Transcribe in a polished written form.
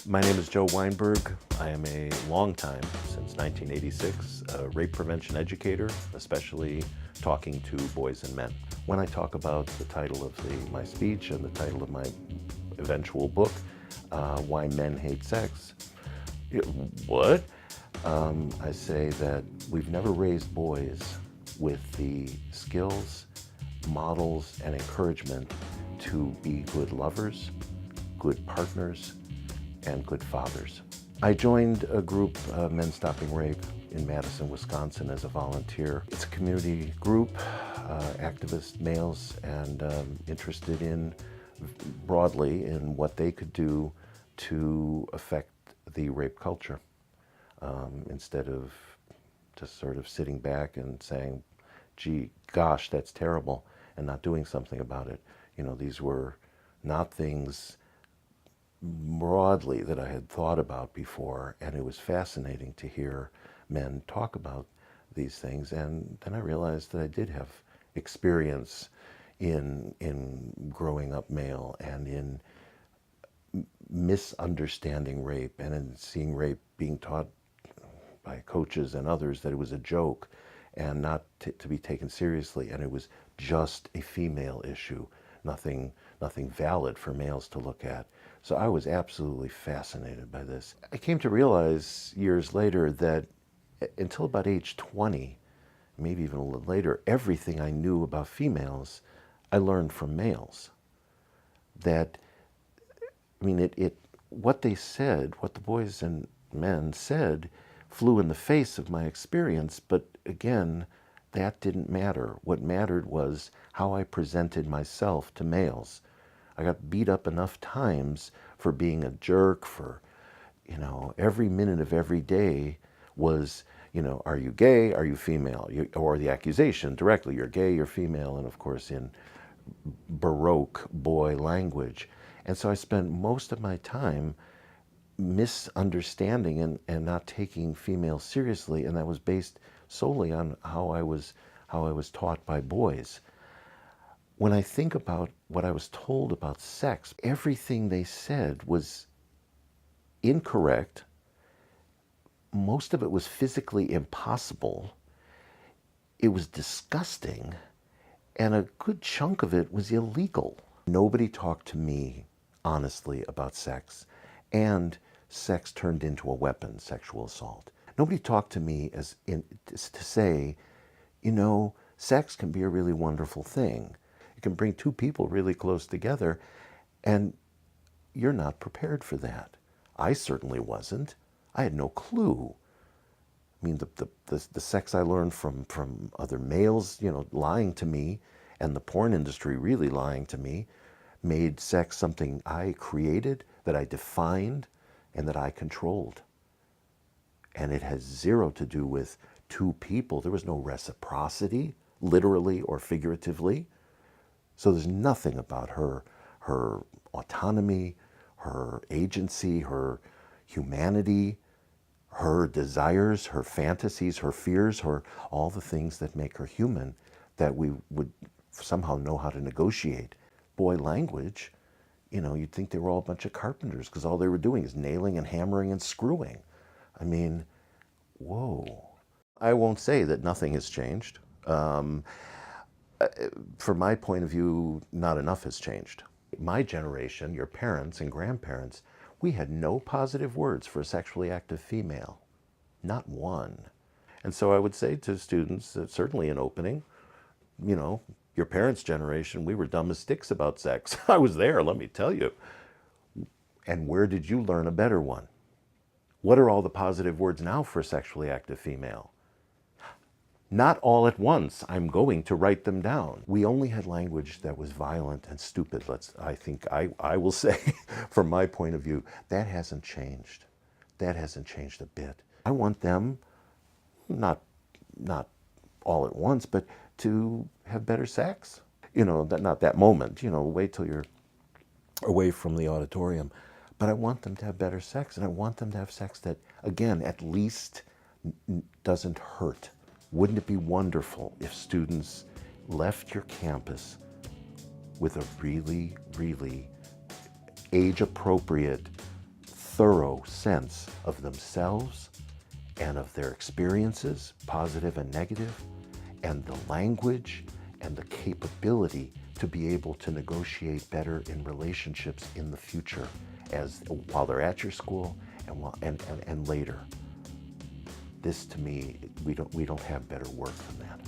My name is Joe Weinberg. I am a long-time, since 1986, rape prevention educator, especially talking to boys and men. When I talk about the title of my speech and the title of my eventual book, Why Men Hate Sex, what? I say that we've never raised boys with the skills, models, and encouragement to be good lovers, good partners, and good fathers. I joined a group, Men Stopping Rape, in Madison, Wisconsin as a volunteer. It's a community group, activist males, and interested in, broadly, in what they could do to affect the rape culture. Instead of just sort of sitting back and saying, gee, gosh, that's terrible, and not doing something about it. You know, these were not things broadly that I had thought about before, and it was fascinating to hear men talk about these things. And then I realized that I did have experience in growing up male and in misunderstanding rape and in seeing rape being taught by coaches and others that it was a joke and not to be taken seriously, and it was just a female issue, nothing valid for males to look at. So I was absolutely fascinated by this. I came to realize years later that until about age 20, maybe even a little later, everything I knew about females, I learned from males. That, I mean, what they said, what the boys and men said, flew in the face of my experience, but again, that didn't matter. What mattered was how I presented myself to males. I got beat up enough times for being a jerk, for, every minute of every day was, are you gay, are you female? Or the accusation directly, you're gay, you're female, and of course in Baroque boy language. And so I spent most of my time misunderstanding and not taking females seriously, and that was based solely on how I was taught by boys. When I think about what I was told about sex, everything they said was incorrect. Most of it was physically impossible. It was disgusting, and a good chunk of it was illegal. Nobody talked to me honestly about sex, and sex turned into a weapon, sexual assault. Nobody talked to me to say, sex can be a really wonderful thing. It can bring two people really close together, and you're not prepared for that. I certainly wasn't. I had no clue. I mean, the sex I learned from other males, lying to me, and the porn industry really lying to me, made sex something I created, that I defined, and that I controlled. And it has zero to do with two people. There was no reciprocity, literally or figuratively. So there's nothing about her autonomy, her agency, her humanity, her desires, her fantasies, her fears, all the things that make her human, that we would somehow know how to negotiate. Boy language, you'd think they were all a bunch of carpenters because all they were doing is nailing and hammering and screwing. I mean, whoa. I won't say that nothing has changed. From my point of view, not enough has changed. My generation, your parents and grandparents, we had no positive words for a sexually active female. Not one. And so I would say to students, certainly an opening, your parents' generation, we were dumb as sticks about sex. I was there, let me tell you. And where did you learn a better one? What are all the positive words now for a sexually active female? Not all at once. I'm going to write them down. We only had language that was violent and stupid. I will say, from my point of view, that hasn't changed. That hasn't changed a bit. I want them, not all at once, but to have better sex. Not that moment, wait till you're away from the auditorium. But I want them to have better sex, and I want them to have sex that, again, at least doesn't hurt. Wouldn't it be wonderful if students left your campus with a really, really age-appropriate thorough sense of themselves and of their experiences, positive and negative, and the language and the capability to be able to negotiate better in relationships in the future, as while they're at your school and later. This, to me, we don't have better work than that.